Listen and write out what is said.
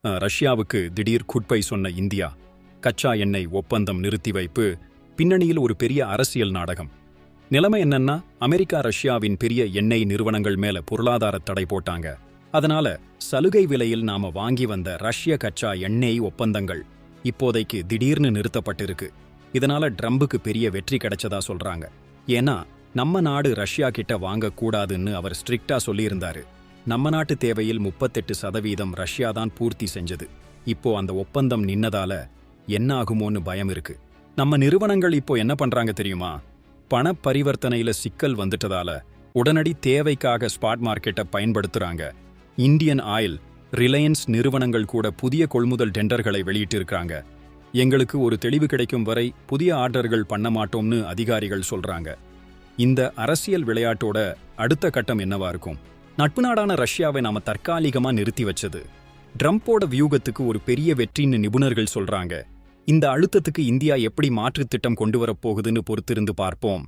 ரஷ்யாவுக்கு திடீர் குட்பை சொன்ன இந்தியா, கச்சா எண்ணெய் ஒப்பந்தம் நிறுத்தி வைப்பு, பின்னணியில் ஒரு பெரிய அரசியல் நாடகம். நிலைமை என்னன்னா, அமெரிக்கா ரஷ்யாவின் பெரிய எண்ணெய் நிறுவனங்கள் மேல பொருளாதார தடை போட்டாங்க. அதனால சலுகை விலையில் நாம வாங்கி வந்த ரஷ்ய கச்சா எண்ணெய் ஒப்பந்தங்கள் இப்போதைக்கு திடீர்னு நிறுத்தப்பட்டிருக்கு. இதனால ட்ரம்புக்கு பெரிய வெற்றி கிடைச்சதா சொல்றாங்க. ஏன்னா நம்ம நாடு ரஷ்யா கிட்ட வாங்கக்கூடாதுன்னு அவர் ஸ்ட்ரிக்டா சொல்லியிருந்தாரு. நம்ம நாட்டு தேவையில் 38% ரஷ்யா தான் பூர்த்தி செஞ்சது. இப்போ அந்த ஒப்பந்தம் நின்னதால என்ன ஆகுமோன்னு பயம் இருக்கு. நம்ம நிறுவனங்கள் இப்போ என்ன பண்றாங்க தெரியுமா? பண பரிவர்த்தனையில சிக்கல் வந்துட்டதால உடனடி தேவைக்காக ஸ்பாட் மார்க்கெட்டை பயன்படுத்துறாங்க. இந்தியன் ஆயில், ரிலையன்ஸ் நிறுவனங்கள் கூட புதிய கொள்முதல் டெண்டர்களை வெளியிட்டிருக்காங்க. எங்களுக்கு ஒரு தெளிவு கிடைக்கும் வரை புதிய ஆர்டர்கள் பண்ண மாட்டோம்னு அதிகாரிகள் சொல்றாங்க. இந்த அரசியல் விளையாட்டோட அடுத்த கட்டம் என்னவா இருக்கும்? நட்பு நாடான ரஷ்யாவை நாம தற்காலிகமா நிறுத்தி வச்சது ட்ரம்போட வியூகத்துக்கு ஒரு பெரிய வெற்றின்னு நிபுணர்கள் சொல்றாங்க. இந்த அழுத்தத்துக்கு இந்தியா எப்படி மாற்றுத் திட்டம் கொண்டு வரப்போகுதுன்னு பொறுத்திருந்து பார்ப்போம்.